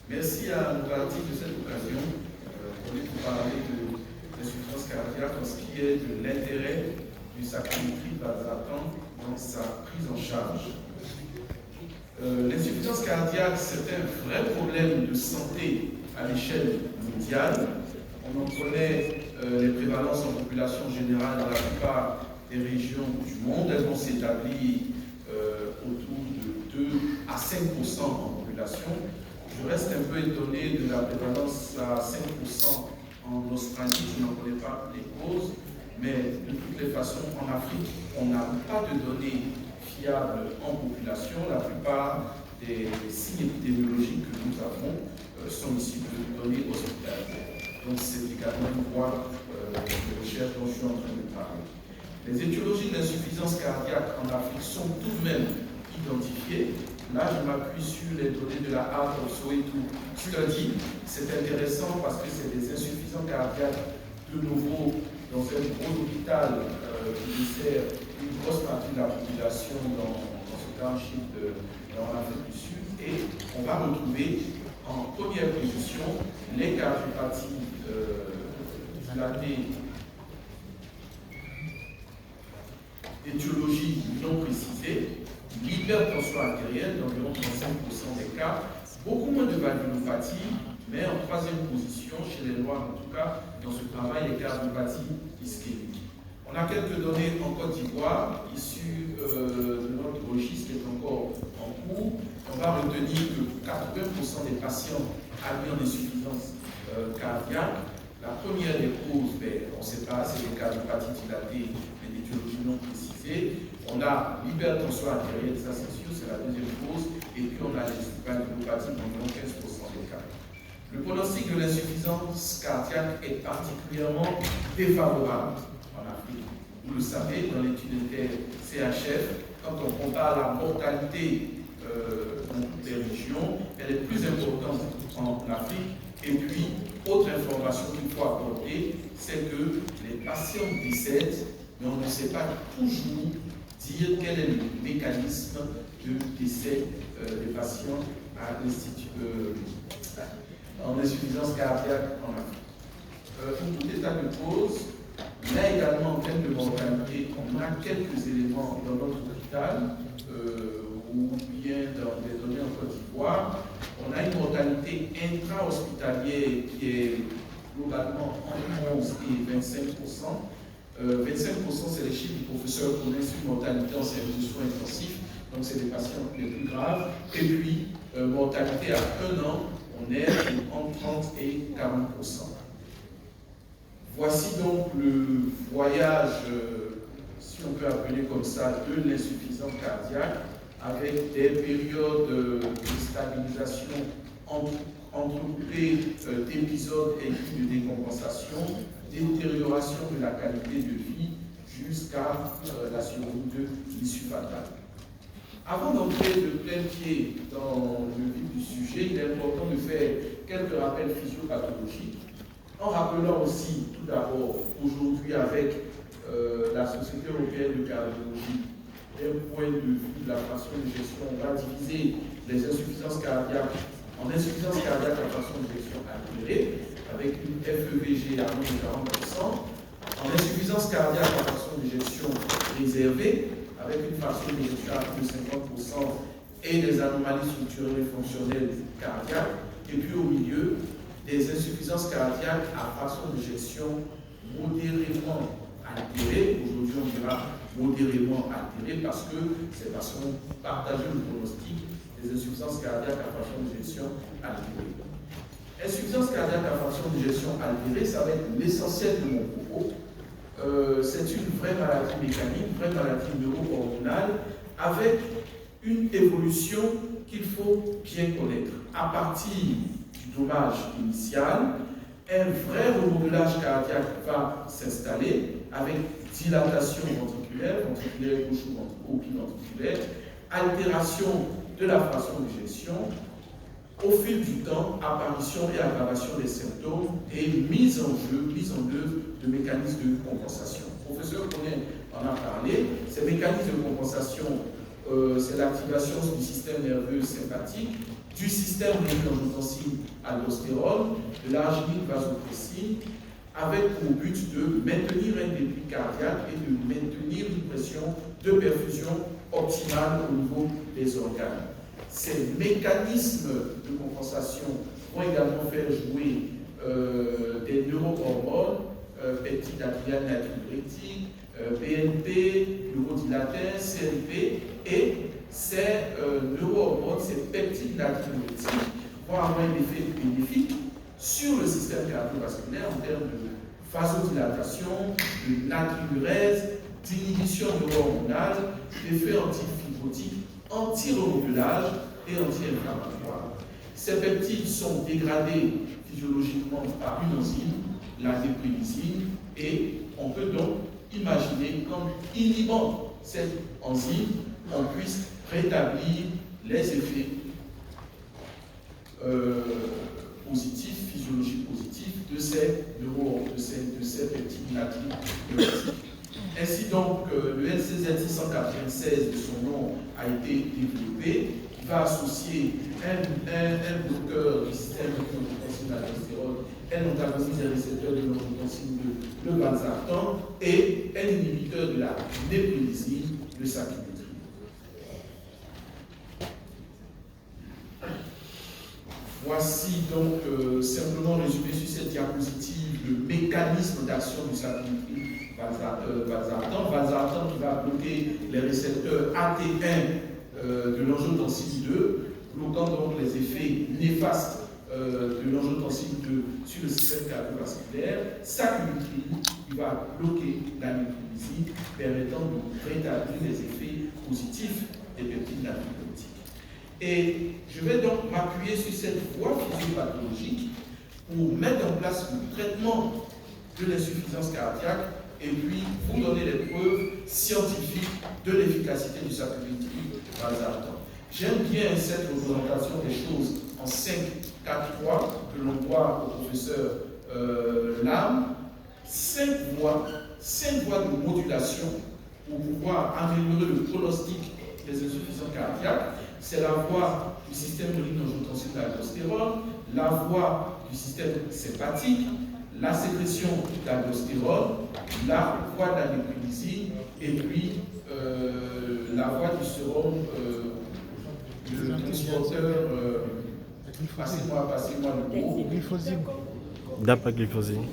Merci à nos parties de cette occasion pour nous parler de l'insuffisance cardiaque en ce qui est de l'intérêt du sacrométrie Valsartan dans sa prise en charge. L'insuffisance cardiaque, c'est un vrai problème de santé à l'échelle mondiale. On en connaît les prévalences en population générale dans la plupart des régions du monde. Elles vont s'établir autour de 2 à 5% en population. Je reste un peu étonné de la prévalence à 5% en Australie. Je n'en connais pas les causes, mais de toutes les façons, en Afrique, on n'a pas de données fiables en population. La plupart des signes épidémiologiques que nous avons sont issus de données hospitalières. Donc c'est également une voie de recherche dont je suis en train de parler. Les étiologies de l'insuffisance cardiaque en Afrique sont tout de même identifiées. Là, je m'appuie sur les données de la Heart of Soweto Study. C'est intéressant parce que c'est des insuffisants cardiaques de nouveau dans un gros hôpital qui dessert une grosse partie de la population dans ce township dans l'Afrique du Sud. Et on va retrouver en première position les cardiopathies dilatées d'étiologie non précisée, l'hypertension artérielle d'environ 35% des cas, beaucoup moins de valvulopathie, mais en troisième position, chez les Noirs en tout cas, dans ce travail, les cardiopathies ischémiques. On a quelques données en Côte d'Ivoire, issues de notre registre qui est encore en cours. On va retenir que 80% des patients admis en insuffisance cardiaque, la première des causes, on ne sait pas, c'est les cardiopathies dilatées, mais d'étiologie non précisée. On a l'hypertension artérielle, ça c'est sûr, c'est la deuxième cause, et puis on a les valvulopathies dans environ 15% des cas. Le pronostic de l'insuffisance cardiaque est particulièrement défavorable en Afrique. Vous le savez, dans l'étude CHF, quand on compare la mortalité dans toutes les régions, elle est plus importante en Afrique. Et puis, autre information qu'il faut apporter, c'est que les patients décèdent, mais on ne sait pas toujours dire quel est le mécanisme de décès des patients en insuffisance cardiaque en Afrique. Pour tout état de cause, là également en termes de mortalité, on a quelques éléments dans notre hôpital, ou bien dans des données en Côte d'Ivoire. On a une mortalité intra-hospitalière qui est globalement entre 11 et 25%. 25%, c'est les chiffres du professeur connaissent une mortalité en service de soins intensifs, donc c'est des patients les plus graves. Et puis, mortalité à 1 an, on est entre 30 et 40%. Voici donc le voyage, si on peut appeler comme ça, de l'insuffisance cardiaque, avec des périodes de stabilisation entrecoupées d'épisodes aigus de décompensation, détérioration de la qualité de vie jusqu'à la survenue de l'issue fatale. Avant d'entrer de plein pied dans le vif du sujet, il est important de faire quelques rappels physiopathologiques, en rappelant aussi tout d'abord aujourd'hui avec la Société européenne de cardiologie d'un point de vue de la façon de gestion, on va diviser les insuffisances cardiaques en insuffisance cardiaque à façon de gestion altérée, avec une FEVG à moins de 40%, en insuffisance cardiaque à façon de gestion réservée, avec une façon de gestion à plus de 50% et des anomalies structurelles et fonctionnelles cardiaques, et puis au milieu, des insuffisances cardiaques à façon de gestion modérément altérée. Aujourd'hui, on dira modérément altérée parce que c'est parce qu'on partage le pronostic des insuffisances cardiaques à façon de gestion altérée. Insuffisance cardiaque à façon de gestion altérée, ça va être l'essentiel de mon propos. C'est une vraie maladie mécanique, une vraie maladie neuro-hormonale avec une évolution qu'il faut bien connaître. À partir du dommage initial, un vrai remodelage cardiaque va s'installer avec dilatation ventriculaire gauche ou biventriculaire, altération de la façon de gestion, au fil du temps, apparition et aggravation des symptômes et mise en œuvre de mécanismes de compensation. Le professeur Konen en a parlé. Ces mécanismes de compensation, c'est l'activation du système nerveux sympathique du système rénine-angiotensin aldostérone, de l'arginine vasopressine, avec pour but de maintenir un débit cardiaque et de maintenir une pression de perfusion optimale au niveau des organes. Ces mécanismes de compensation vont également faire jouer des neurohormones, peptide natriurétique, natriurétique, BNP, neurodilataires, CNP, et ces neurohormones, ces peptides natriurétiques vont avoir un effet bénéfique sur le système cardiovasculaire en termes de vasodilatation, de natriurèse, d'inhibition neurohormonale, d'effet antifibrotique, anti-remodulage et anti-inflammatoire. Ces peptides sont dégradés physiologiquement par une enzyme, la déprénisine, et on peut donc imaginer qu'en inhibant cette enzyme, on puisse rétablir les effets positifs, physiologiques positifs de ces peptides natriurétiques. Ainsi donc, le LCZ696 de son nom a été développé, qui va associer un bloqueur du système rénine-angiotensin aldostérone, un antagoniste des récepteurs de l'angiotensin 2, le valsartan, et un inhibiteur de la déprénisine, le sacubitril. Voici donc simplement résumé sur cette diapositive le mécanisme d'action du sacubitril valsartan. Valsartan qui va bloquer les récepteurs AT1 de l'angiotensin 2, bloquant donc les effets néfastes de l'angiotensin 2 sur le système cardiovasculaire. Sacubitril qui va bloquer la déprénisine, permettant de rétablir les effets positifs des peptides natriurétiques. Et je vais donc m'appuyer sur cette voie physiopathologique pour mettre en place le traitement de l'insuffisance cardiaque et puis vous donner les preuves scientifiques de l'efficacité du sacubitril valsartan. J'aime bien cette représentation des choses en 5, 4, 3 que l'on voit au professeur Lam. 5 voies de modulation pour pouvoir améliorer le pronostic des insuffisances cardiaques. C'est la voie du système rénine-angiotensin aldostérone, la voie du système sympathique, la sécrétion d'aldostérone, la voie de la déprénisine et puis la voie du sérum, le transporteur, passez-moi le mot. Glyphosine. Dapagliflozine.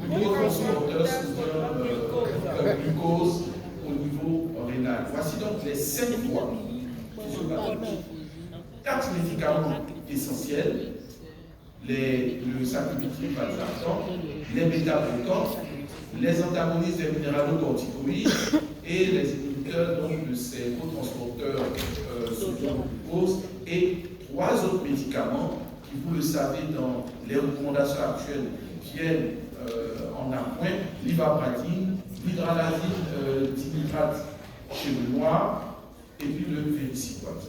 Le transporteur sodium glucose au niveau rénal. Voici donc les 5 voies physiopathologiques. 4 médicaments essentiels, le sacubitril valsartan, les bêta-bloquants, les antagonistes des minéralocorticoïdes et les inhibiteurs donc, de ces cotransporteurs sodium glucose et 3 autres médicaments qui, vous le savez, dans les recommandations actuelles viennent en appoint: l'ivabradine, l'hydralazine dinitrate chez le noir et puis le vériciquat.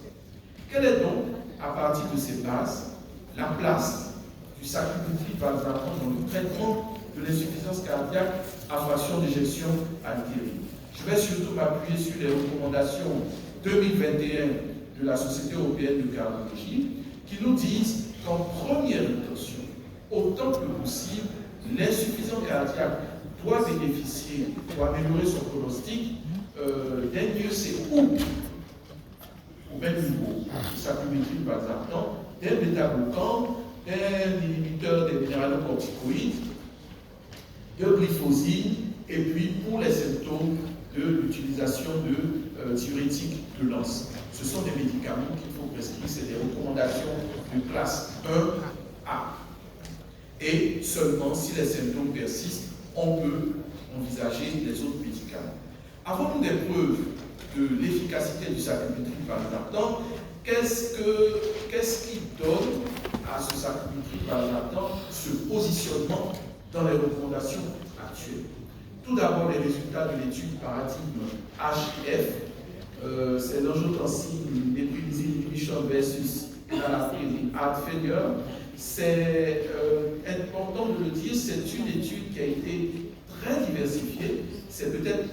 Quelle est donc, à partir de ces bases, la place du sacubitril valsartan dans le traitement de l'insuffisance cardiaque à fraction d'éjection altérée? Je vais surtout m'appuyer sur les recommandations 2021 de la Société européenne de cardiologie qui nous disent qu'en première intention, autant que possible, l'insuffisance cardiaque doit bénéficier, pour améliorer son pronostic, d'un IEC ou au même niveau, du sacubitril valsartan, d'un bêta-bloquant, d'un inhibiteur des minéralocorticoïdes, de glyphosine, et puis pour les symptômes de l'utilisation de diurétiques de Lens. Ce sont des médicaments qu'il faut prescrire, c'est des recommandations de classe 1A. Et seulement si les symptômes persistent, on peut envisager les autres médicaments. Avons-nous des preuves de l'efficacité du sacubitril valsartan? Qu'est-ce qui donne à ce sacubitril valsartan ce positionnement dans les recommandations actuelles? Tout d'abord, les résultats de l'étude paradigme HIF, c'est l'angiotensin déprénisine inhibition versus enalapril heart failure. C'est important de le dire, c'est une étude qui a été très diversifiée. C'est peut-être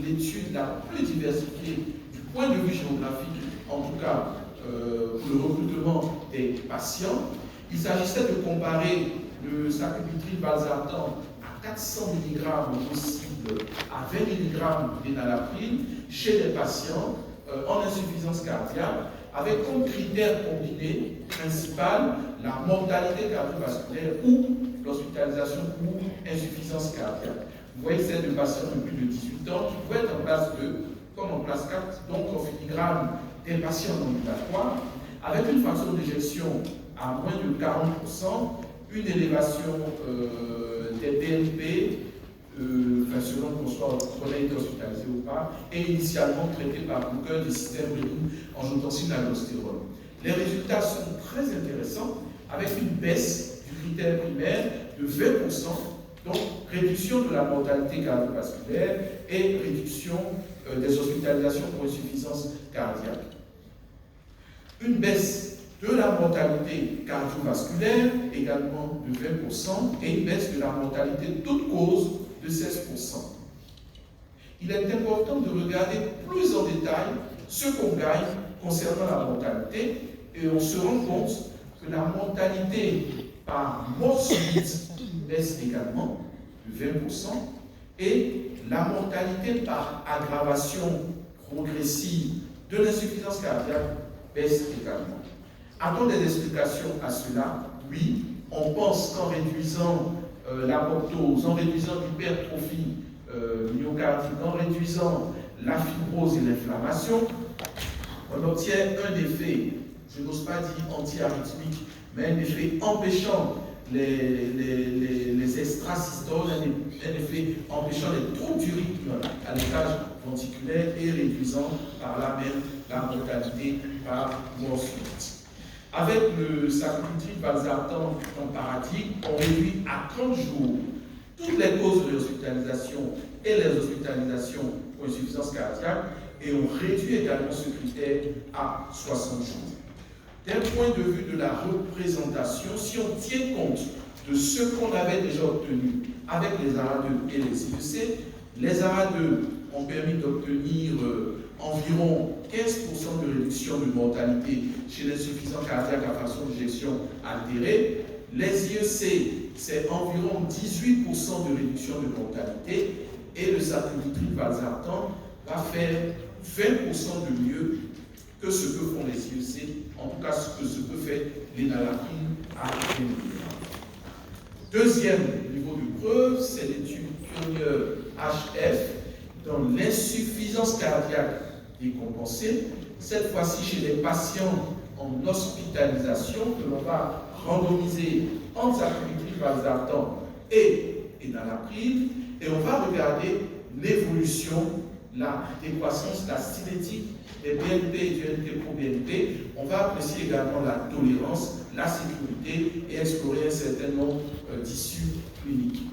l'étude la plus diversifiée du point de vue géographique, en tout cas pour le recrutement des patients. Il s'agissait de comparer le sacubitril/valsartan à 400 mg possible à 20 mg d'énalapril chez les patients en insuffisance cardiaque, avec comme critère combiné principal la mortalité cardiovasculaire ou l'hospitalisation pour insuffisance cardiaque. Vous voyez, c'est de patients de plus de 18 ans qui pouvaient être en place 2 comme en place 4, donc en filigrane des patients ambulatoires, avec une fraction d'éjection à moins de 40%, une élévation des BNP, selon qu'on ait été hospitalisé ou pas, et initialement traité par bloqueur du système rénine-angiotensin-aldostérone. Les résultats sont très intéressants, avec une baisse du critère primaire de 20%, donc réduction de la mortalité cardiovasculaire et réduction des hospitalisations pour insuffisance cardiaque. Une baisse de la mortalité cardiovasculaire également de 20% et une baisse de la mortalité de toute cause de 16%. Il est important de regarder plus en détail ce qu'on gagne concernant la mortalité et on se rend compte que la mortalité par mort subite baisse également de 20% et la mortalité par aggravation progressive de l'insuffisance cardiaque baisse également. A-t-on des explications à cela? Oui, on pense qu'en réduisant l'apoptose, en réduisant l'hypertrophie myocardique, en réduisant la fibrose et l'inflammation, on obtient un effet, je n'ose pas dire anti-arythmique, mais un effet empêchant les extrasystoles, un effet empêchant les troubles du rythme à l'étage ventriculaire et réduisant par là même la mortalité par mort subite. Avec le sacubitril/valsartan en paradigme, on réduit à 30 jours toutes les causes de l'hospitalisation et les hospitalisations pour insuffisance cardiaque et on réduit également ce critère à 60 jours. D'un point de vue de la représentation, si on tient compte de ce qu'on avait déjà obtenu avec les ARA2 et les IEC, les ARA2 ont permis d'obtenir environ 15% de réduction de mortalité chez l'insuffisant cardiaque à fraction d'éjection altérée. Les IEC, c'est environ 18% de réduction de mortalité et le sacubitril/valsartan va faire 20% de mieux que ce que font les IEC, en tout cas ce que peut faire l'énalapril à 20 mg. Deuxième niveau de preuve, c'est l'étude pionnière HF dans l'insuffisance cardiaque décompensée, cette fois-ci chez les patients en hospitalisation que l'on va randomiser entre sacubitril/valsartan et énalapril, et on va regarder l'évolution, la décroissance, la cinétique des BNP et du NT-proBNP. On va apprécier également la tolérance, la sécurité et explorer un certain nombre d'issues cliniques.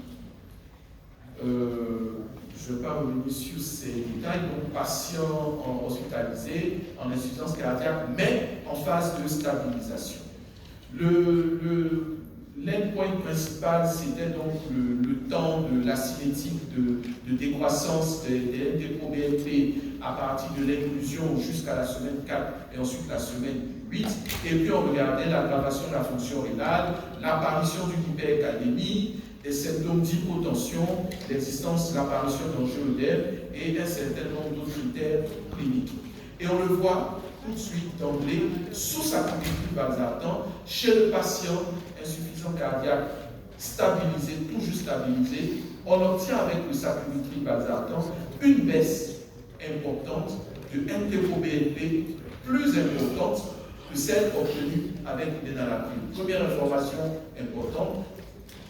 Je ne vais pas revenir sur ces détails. Donc, patients hospitalisés en insuffisance cardiaque, mais en phase de stabilisation. L'endpoint principal, c'était donc le temps de la cinétique de décroissance des NT-proBNP à partir de l'inclusion jusqu'à la semaine 4 et ensuite la semaine 8. Et puis on regardait l'aggravation de la fonction rénale, l'apparition d'une hypercalémie, des symptômes d'hypotension, l'existence, l'apparition d'enjeux œdèmes et un certain nombre d'autres critères cliniques. Et on le voit tout de suite d'emblée sous sacubitril/valsartan chez le patient insuffisant cardiaque stabilisé, tout juste stabilisé, on obtient avec le sacubitril/valsartan une baisse importante de NT-proBNP plus importante que celle obtenue avec l'énalapril. Première information importante.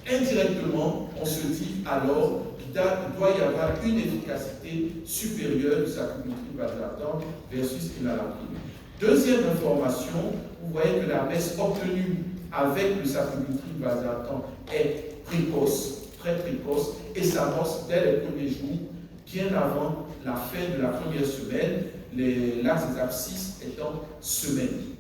Indirectement, on se dit alors qu'il doit y avoir une efficacité supérieure du sacubitril/valsartan versus l'énalapril. Deuxième information, vous voyez que la baisse obtenue avec le sacubitril/valsartan est précoce, très précoce, et s'amorce dès les premiers jours, bien avant la fin de la première semaine, l'axe des abscisses étant semaine.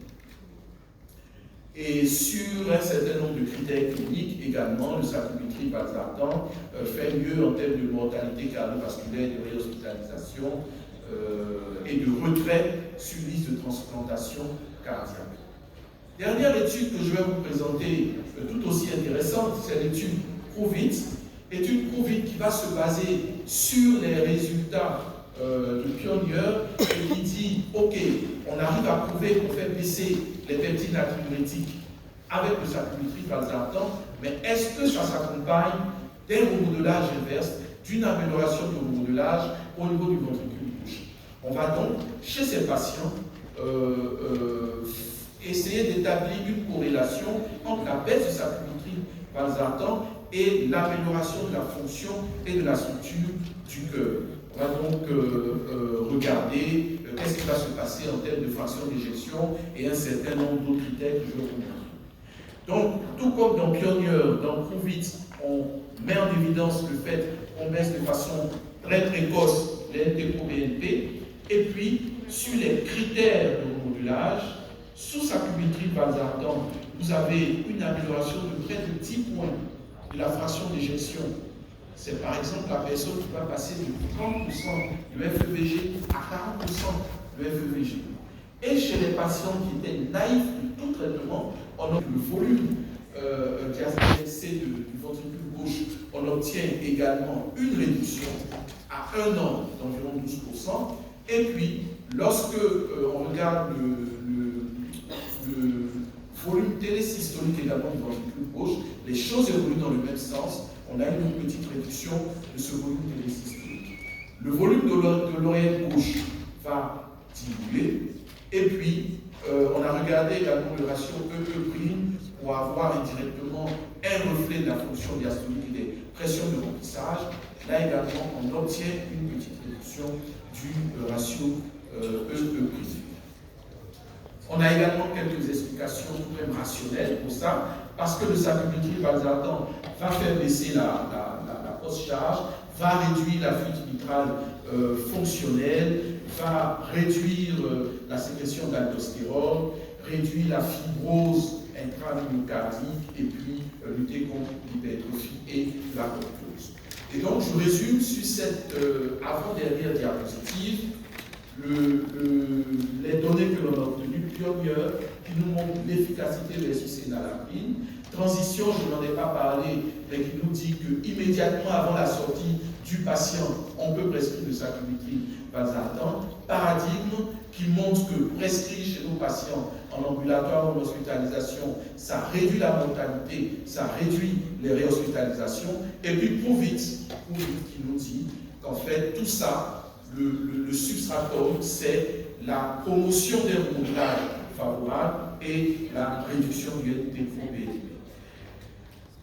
Et sur un certain nombre de critères cliniques également, le sacubitril/valsartan fait mieux en termes de mortalité cardiovasculaire, de réhospitalisation et de retrait sur liste de transplantation cardiaque. Dernière étude que je vais vous présenter, tout aussi intéressante, c'est l'étude Prove It. Étude Prove It qui va se baser sur les résultats de Pioneer et qui dit, ok, on arrive à prouver qu'on fait baisser les peptides natriurétiques avec le sacubitril valsartan, mais est-ce que ça s'accompagne d'un remodelage inverse, d'une amélioration du remodelage au niveau du ventricule gauche? On va donc, chez ces patients, essayer d'établir une corrélation entre la baisse du sacubitril valsartan et l'amélioration de la fonction et de la structure du cœur. On va donc regarder qu'est-ce qui va se passer en termes de fraction d'éjection et un certain nombre d'autres critères que je vais vous montrer. Donc, tout comme dans Pioneer, dans Prove It, on met en évidence le fait qu'on baisse de façon très précoce les NT-proBNP, et puis, sur les critères de modulage, sous sacubitril valsartan, vous avez une amélioration de près de 10 points de la fraction d'éjection. C'est par exemple la personne qui va passer de 30% de FEVG à 40% de FEVG. Et chez les patients qui étaient naïfs de tout traitement, on a le volume diastolique du ventricule gauche, on obtient également une réduction à 1 an d'environ 12%. Et puis, lorsque on regarde le volume télésystolique également du ventricule gauche, les choses évoluent dans le même sens. On a une petite réduction de ce volume télésystolique. Le volume de l'oreille gauche va diminuer. Et puis, on a regardé également le ratio E-E' pour avoir indirectement un reflet de la fonction diastolique et des pressions de remplissage. Là également, on obtient une petite réduction du ratio E-E'. On a également quelques explications tout de même rationnelles pour ça, parce que le sacubitril valsartan va faire baisser la post-charge, va réduire la fuite mitrale fonctionnelle, va réduire la sécrétion d'aldostérone, réduire la fibrose intramyocardique et puis lutter contre l'hypertrophie et l'apoptose. Et donc, je résume sur cette avant-dernière diapositive les données que l'on a obtenues, Pioneer, qui nous montrent l'efficacité versus enalaprine. Transition, je n'en ai pas parlé, mais qui nous dit qu'immédiatement avant la sortie du patient, on peut prescrire le sacubitril valsartan. Paradigme qui montre que prescrire chez nos patients en ambulatoire ou en hospitalisation, ça réduit la mortalité, ça réduit les réhospitalisations. Et puis Prove It qui nous dit qu'en fait, tout ça, le substratum, c'est la promotion des remontelages favorables et la réduction du NT-proBNP.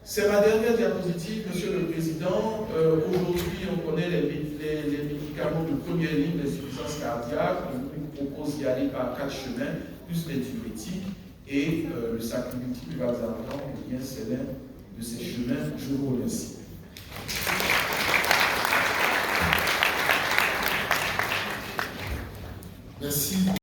C'est ma dernière diapositive, Monsieur le Président. Aujourd'hui, on connaît les médicaments de première ligne d'insuffisance cardiaque. On nous propose d'y aller par 4 chemins, plus les diurétiques. Et le sacubitril valsartan, eh bien, c'est l'un de ces chemins. Je vous remercie.